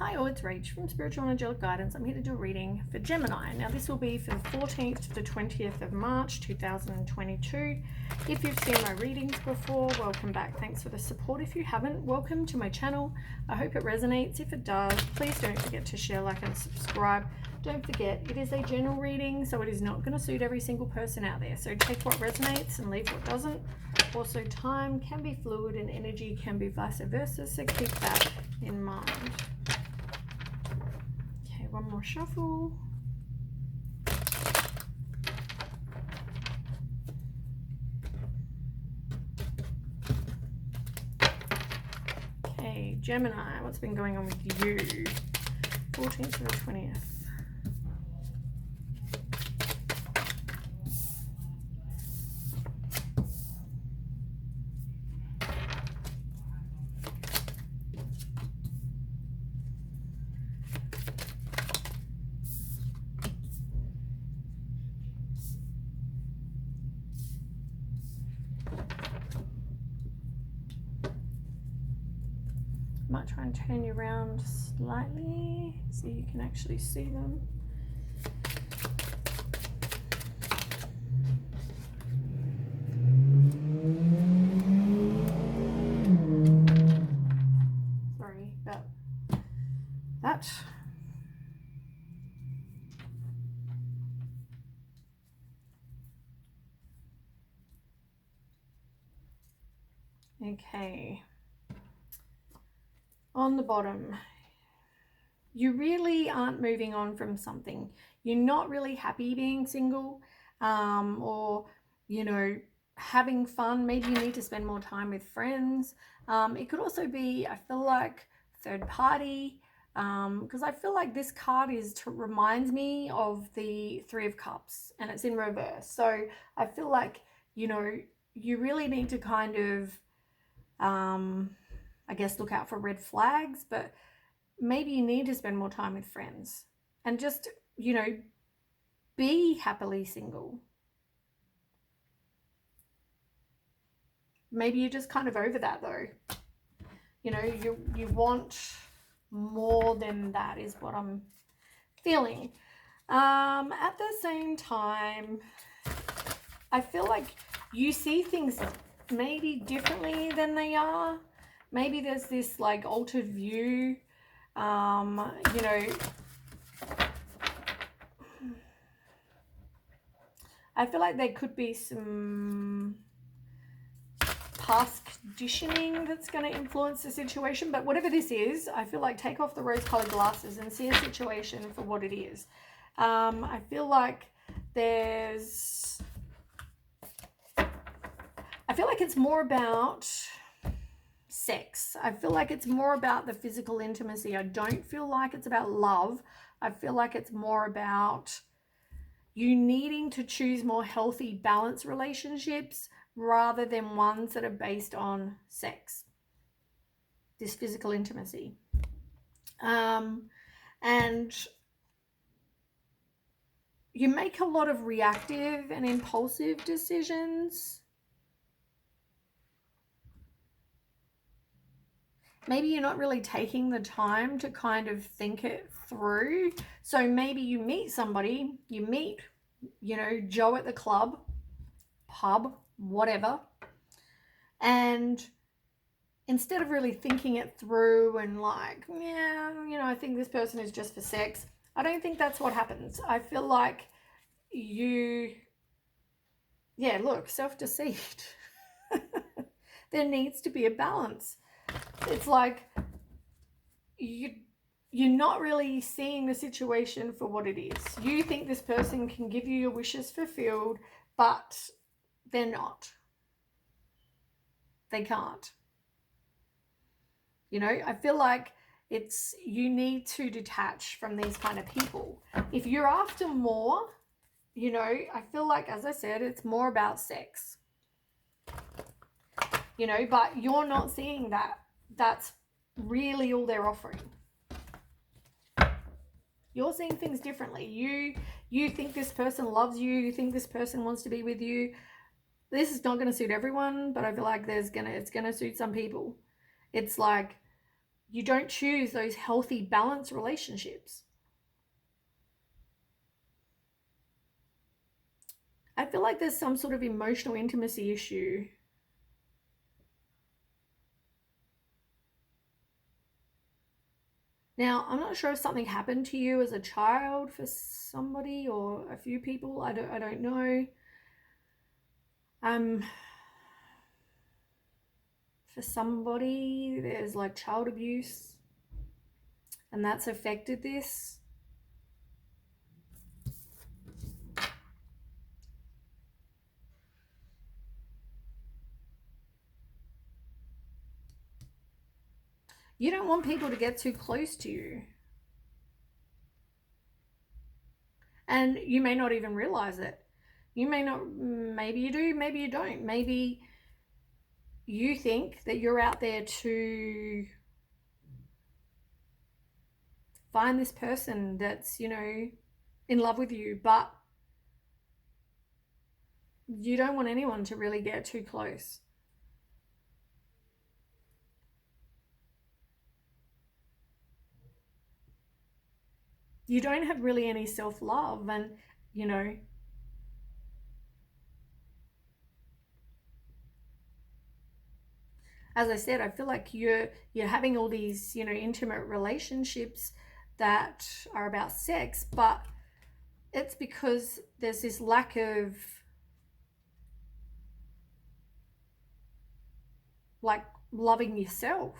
Hi all, it's Rach from Spiritual and Angelic Guidance. I'm here to do a reading for Gemini. Now this will be for the 14th to the 20th of March 2022. If you've seen my readings before, welcome back. Thanks for the support. If you haven't, welcome to my channel. I hope it resonates. If it does, please don't forget to share, like and subscribe. Don't forget, it is a general reading, so it is not going to suit every single person out there. So take what resonates and leave what doesn't. Also, time can be fluid and energy can be vice versa, so keep that in mind. Okay, one more shuffle. Okay, Gemini, what's been going on with you? 14th to the 20th. Might try and turn you around slightly so you can actually see them. Sorry about that. Okay. On the bottom, you really aren't moving on from something. You're not really happy being single, or, you know, having fun. Maybe you need to spend more time with friends. It could also be, I feel like, third party, because I feel like this card reminds me of the Three of Cups, and it's in reverse. So I feel like, you know, you really need to kind of, I guess, look out for red flags, but maybe you need to spend more time with friends and just, you know, be happily single. Maybe you're just kind of over that though. You know, you want more than that is what I'm feeling. At the same time, I feel like you see things maybe differently than they are. Maybe there's this like altered view. You know, I feel like there could be some past conditioning that's going to influence the situation, but whatever this is, I feel like take off the rose-colored glasses and see a situation for what it is. I feel like it's more about sex. I feel like it's more about the physical intimacy. I don't feel like it's about love. I feel like it's more about you needing to choose more healthy, balanced relationships rather than ones that are based on sex, this physical intimacy. And you make a lot of reactive and impulsive decisions. Maybe you're not really taking the time to kind of think it through. So maybe you meet somebody, you know, Joe at the club, pub, whatever. And instead of really thinking it through and like, yeah, you know, I think this person is just for sex, I don't think that's what happens. I feel like look, self-deceit. There needs to be a balance. It's like you're not really seeing the situation for what it is. You think this person can give you your wishes fulfilled, but they're not. They can't. You know, I feel like you need to detach from these kind of people. If you're after more, you know, I feel like, as I said, it's more about sex. You know, but you're not seeing that. That's really all they're offering. You're seeing things differently. You think this person loves you. You think this person wants to be with you. This is not going to suit everyone, but I feel like it's going to suit some people. It's like You don't choose those healthy, balanced relationships. I feel like there's some sort of emotional intimacy issue. Now, I'm not sure if something happened to you as a child for somebody or a few people. I don't know. For somebody, there's like child abuse, and that's affected this. You don't want people to get too close to you. And you may not even realize it. You may not, maybe you do, maybe you don't. Maybe you think that you're out there to find this person that's, in love with you, but you don't want anyone to really get too close. You don't have really any self-love, and as I said, I feel like you're having all these, intimate relationships that are about sex, but it's because there's this lack of like loving yourself.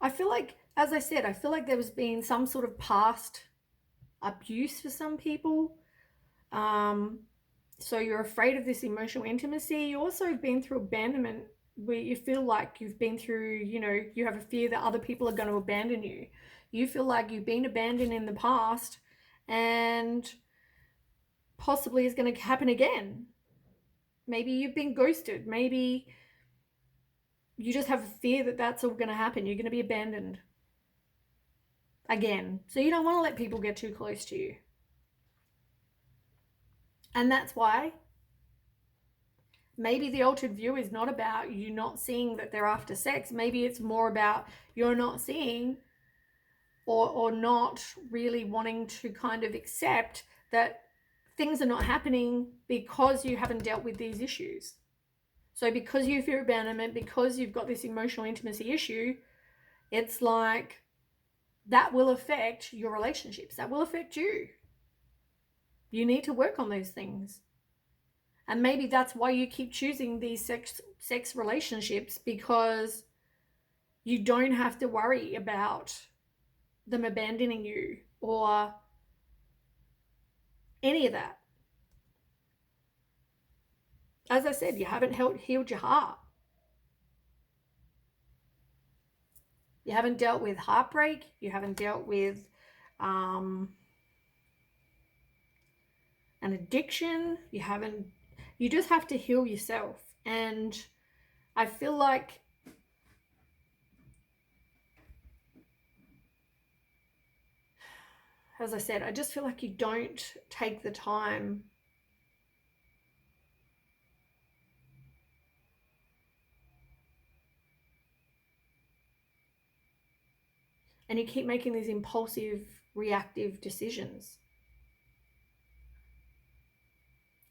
I feel like, as I said, I feel like there was been some sort of past abuse for some people. So you're afraid of this emotional intimacy. You also have been through abandonment where you feel like you've been through, you have a fear that other people are going to abandon you. You feel like you've been abandoned in the past and possibly is going to happen again. Maybe you've been ghosted. Maybe you just have a fear that that's all going to happen. You're going to be abandoned again. So you don't want to let people get too close to you. And that's why maybe the altered view is not about you not seeing that they're after sex. Maybe it's more about you're not seeing or not really wanting to kind of accept that things are not happening because you haven't dealt with these issues. So because you fear abandonment, because you've got this emotional intimacy issue, it's like that will affect your relationships. That will affect you. You need to work on those things. And maybe that's why you keep choosing these sex relationships, because you don't have to worry about them abandoning you or any of that. As I said, you haven't healed your heart. You haven't dealt with heartbreak. You haven't dealt with an addiction. You just have to heal yourself. And I feel like as I said, I just feel like you don't take the time and you keep making these impulsive, reactive decisions.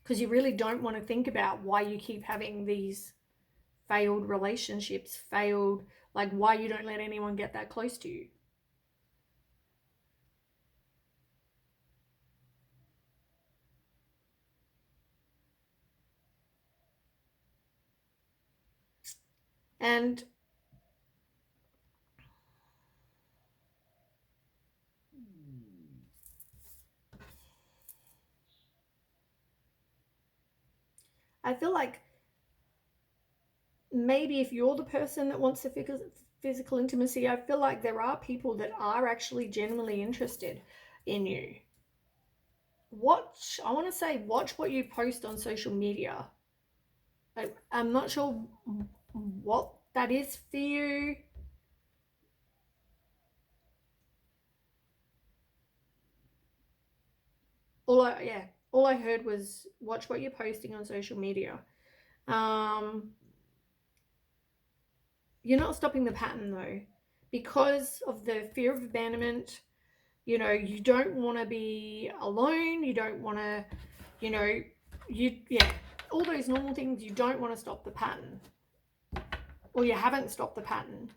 Because you really don't want to think about why you keep having these failed relationships, like why you don't let anyone get that close to you. And I feel like maybe if you're the person that wants the physical intimacy, I feel like there are people that are actually genuinely interested in you. I want to say, watch what you post on social media. I'm not sure what that is for you. all I heard was watch what you're posting on social media. You're not stopping the pattern though, because of the fear of abandonment. You know, you don't want to be alone. You don't want to, you know, all those normal things. You don't want to stop the pattern, or you haven't stopped the pattern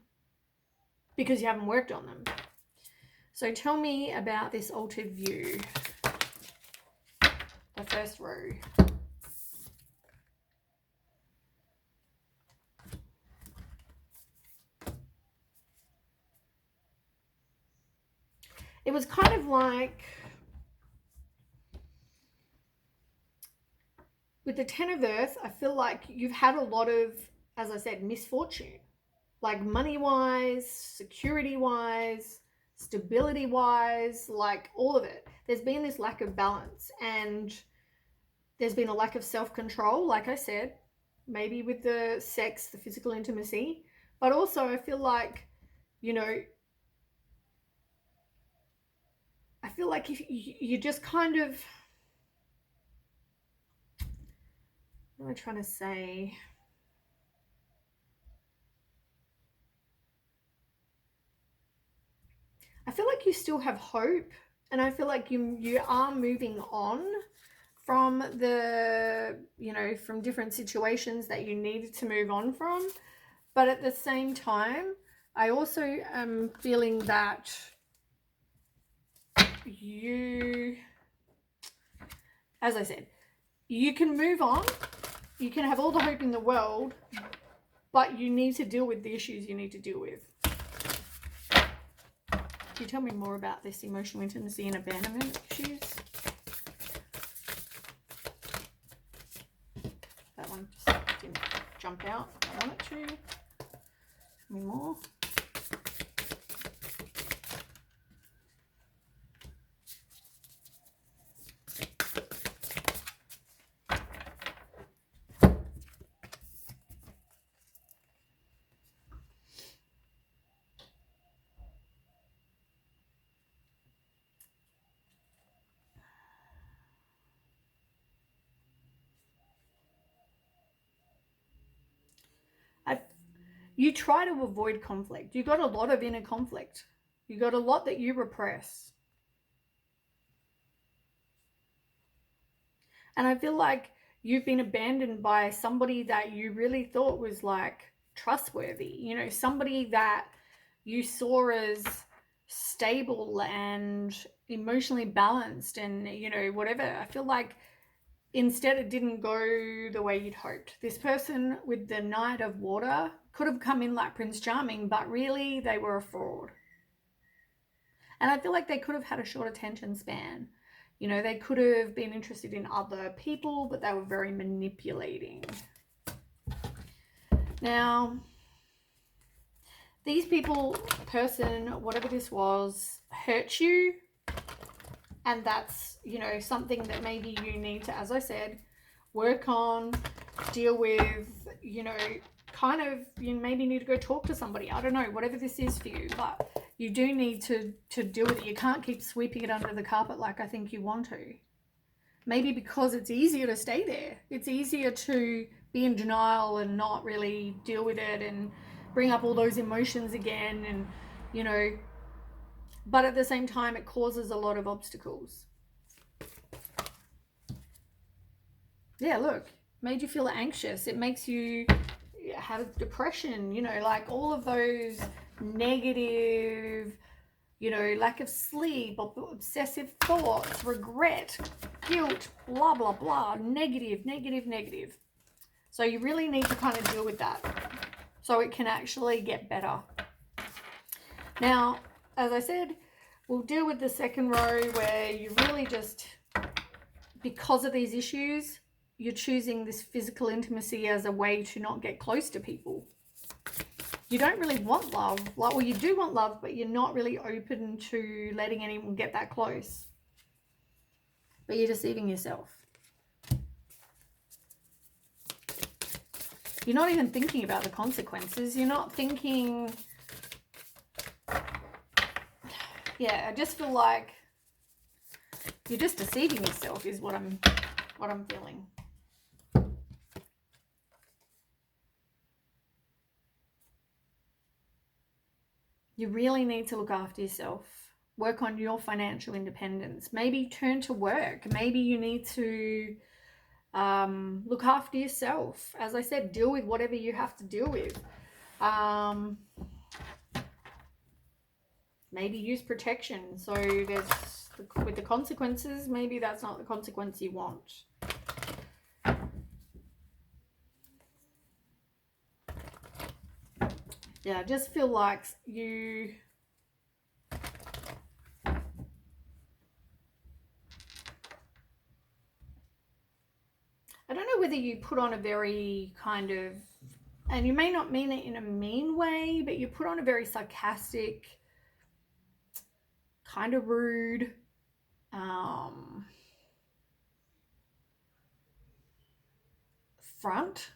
because you haven't worked on them. So tell me about this altered view, the first row. It was kind of like, with the Ten of Earth, I feel like you've had a lot of, as I said, misfortune. Like money-wise, security-wise, stability-wise, like all of it. There's been this lack of balance, and there's been a lack of self-control, like I said, maybe with the sex, the physical intimacy. But also I feel like, you know, I feel like if you just kind of, what am I trying to say? I feel like you still have hope, and I feel like you are moving on from the, you know, from different situations that you needed to move on from. But at the same time, I also am feeling that you, as I said, you can move on, you can have all the hope in the world, but you need to deal with the issues you need to deal with. Can you tell me more about this emotional intimacy and abandonment issues? That one just didn't jump out. I want it to. Tell me more. You try to avoid conflict. You got a lot of inner conflict. You got a lot that you repress. And I feel like you've been abandoned by somebody that you really thought was like trustworthy. You know, somebody that you saw as stable and emotionally balanced and, you know, whatever. I feel like instead it didn't go the way you'd hoped. This person with the Knight of Water could have come in like Prince Charming, but really they were a fraud. And I feel like they could have had a short attention span. You know, they could have been interested in other people, but they were very manipulating. Now, these people, person, whatever this was, hurt you. And that's, you know, something that maybe you need to, as I said, work on, deal with, you know, kind of, you maybe need to go talk to somebody. I don't know, whatever this is for you, but you do need to deal with it. You can't keep sweeping it under the carpet like I think you want to. Maybe because it's easier to stay there. It's easier to be in denial and not really deal with it and bring up all those emotions again, and, you know, but at the same time, it causes a lot of obstacles. Yeah, look, made you feel anxious. It makes you have depression, you know, like all of those negative, you know, lack of sleep, obsessive thoughts, regret, guilt, blah, blah, blah, negative, negative, negative. So you really need to kind of deal with that so it can actually get better. Now, as I said, we'll deal with the second row where you really just, because of these issues, you're choosing this physical intimacy as a way to not get close to people. You don't really want love. Like, well, you do want love, but you're not really open to letting anyone get that close. But you're deceiving yourself. You're not even thinking about the consequences. You're not thinking... Yeah, I just feel like You're just deceiving yourself is what I'm feeling. You really need to look after yourself. Work on your financial independence. Maybe turn to work. Maybe you need to look after yourself. As I said, deal with whatever you have to deal with. Maybe use protection. So with the consequences, maybe that's not the consequence you want. Yeah, I just feel like you... I don't know whether you put on a very kind of, and you may not mean it in a mean way, but you put on a very sarcastic, kind of rude, front,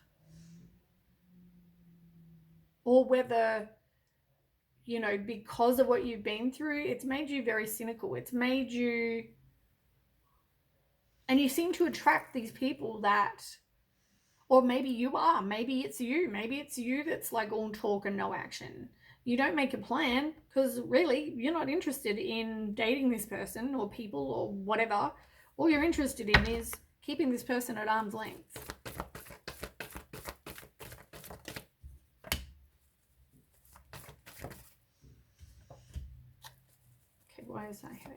or whether, you know, because of what you've been through, it's made you very cynical. It's made you, and you seem to attract these people that, or maybe you are, maybe it's you that's like all talk and no action. You don't make a plan because really you're not interested in dating this person or people or whatever. All you're interested in is keeping this person at arm's length. Okay, why is that here?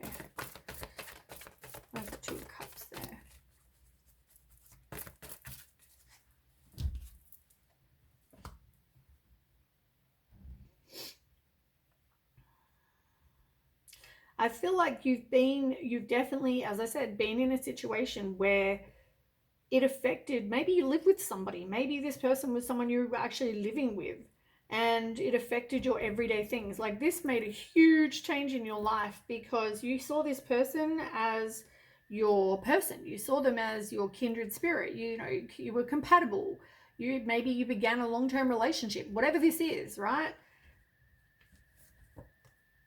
Where's the 2 of Cups there? I feel like you've definitely, as I said, been in a situation where it affected, maybe you live with somebody, maybe this person was someone you were actually living with, and it affected your everyday things. Like this made a huge change in your life because you saw this person as your person. You saw them as your kindred spirit. You know, you were compatible. Maybe you began a long-term relationship, whatever this is, right?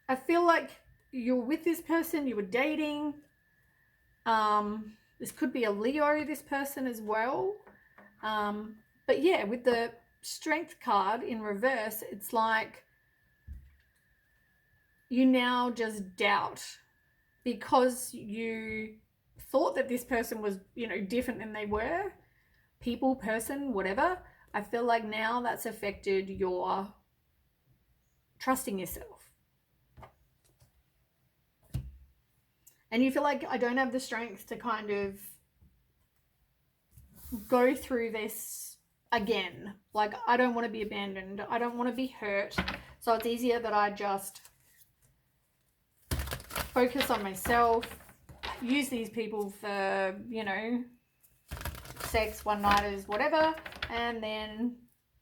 I feel like you're with this person, you were dating. This could be a Leo, this person as well. But yeah, with the Strength card in reverse, it's like you now just doubt because you thought that this person was, you know, different than they were. People, person, whatever. I feel like now that's affected your trusting yourself. And you feel like I don't have the strength to kind of go through this again. Like I don't want to be abandoned. I don't want to be hurt. So it's easier that I just focus on myself, use these people for, you know, sex, one-nighters, whatever, and then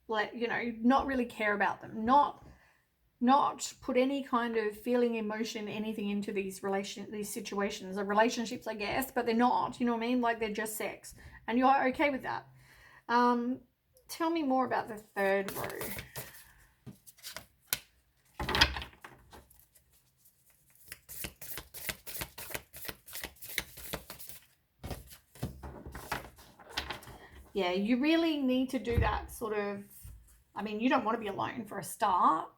let, you know, not really care about them. Not put any kind of feeling, emotion, anything into these situations or relationships, I guess, but they're not, you know what I mean? Like they're just sex, and you're okay with that. Tell me more about the 3rd row. Yeah, you really need to do that sort of, I mean, you don't want to be alone for a start.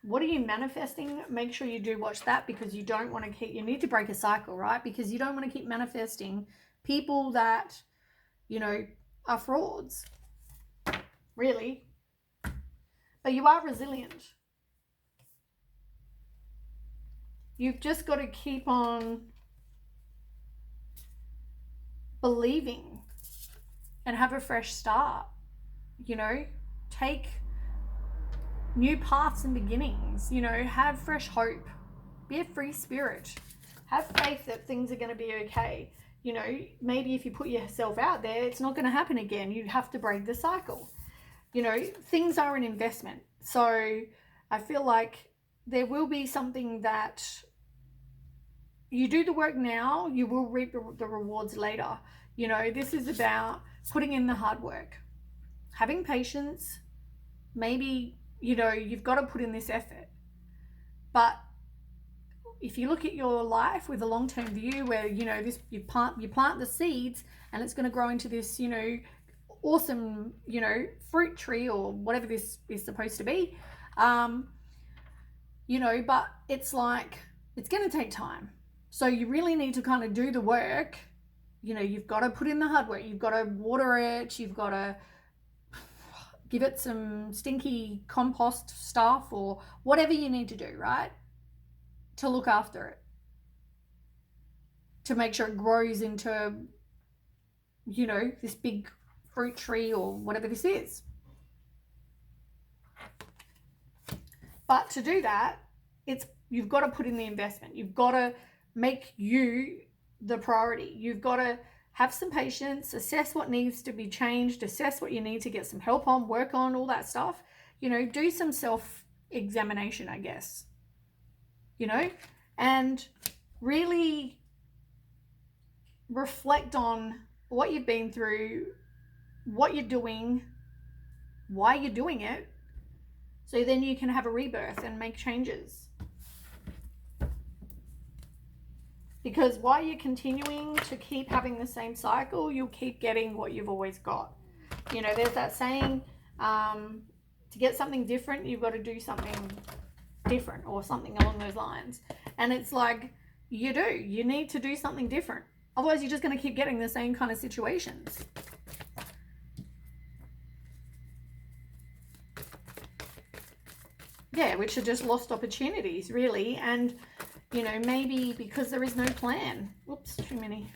What are you manifesting? Make sure you do watch that because you don't want to you need to break a cycle, right? Because you don't want to keep manifesting people that, you know, are frauds, really. But you are resilient. You've just got to keep on believing and have a fresh start, you know, take new paths and beginnings, you know, have fresh hope, be a free spirit, have faith that things are going to be okay. You know, maybe if you put yourself out there, it's not going to happen again. You have to break the cycle. You know, things are an investment. So I feel like there will be something that you do the work now, you will reap the rewards later. You know, this is about putting in the hard work, having patience. Maybe, you know, you've got to put in this effort, but if you look at your life with a long-term view where, you know, this, you plant the seeds and it's going to grow into this, you know, awesome, you know, fruit tree or whatever this is supposed to be, you know, but it's like, it's going to take time. So you really need to kind of do the work. You know, you've got to put in the hard work. You've got to water it. You've got to give it some stinky compost stuff or whatever you need to do, right? To look after it. To make sure it grows into, you know, this big fruit tree or whatever this is. But to do that, you've got to put in the investment. You've got to make you the priority. You've got to have some patience, assess what needs to be changed, assess what you need to get some help on, work on, all that stuff. You know, do some self-examination, I guess. You know, and really reflect on what you've been through, what you're doing, why you're doing it, so then you can have a rebirth and make changes. Because while you're continuing to keep having the same cycle, you'll keep getting what you've always got. You know, there's that saying, to get something different, you've got to do something different or something along those lines. And it's like, you need to do something different. Otherwise, you're just going to keep getting the same kind of situations. Yeah, which are just lost opportunities, really. And, you know, maybe because there is no plan. Whoops, too many.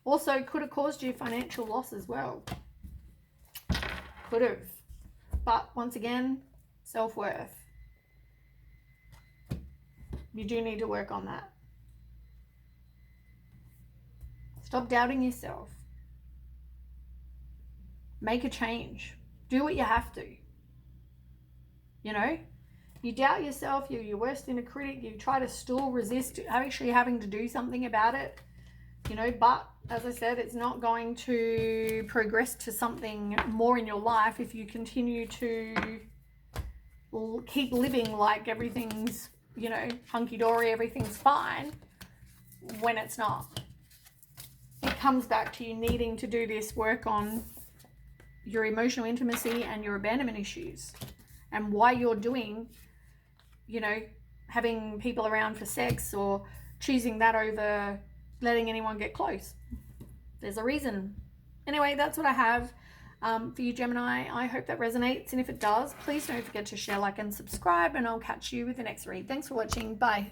Also, could have caused you financial loss as well. Could have. But once again, self-worth. You do need to work on that. Stop doubting yourself. Make a change. Do what you have to. You know, you doubt yourself, you're your worst inner critic, you try to still resist actually having to do something about it, you know, but as I said, it's not going to progress to something more in your life if you continue to keep living like everything's, you know, hunky-dory, everything's fine, when it's not. It comes back to you needing to do this work on your emotional intimacy and your abandonment issues. And why you're doing, you know, having people around for sex or choosing that over letting anyone get close. There's a reason. Anyway, that's what I have for you, Gemini. I hope that resonates. And if it does, please don't forget to share, like, and subscribe. And I'll catch you with the next read. Thanks for watching. Bye.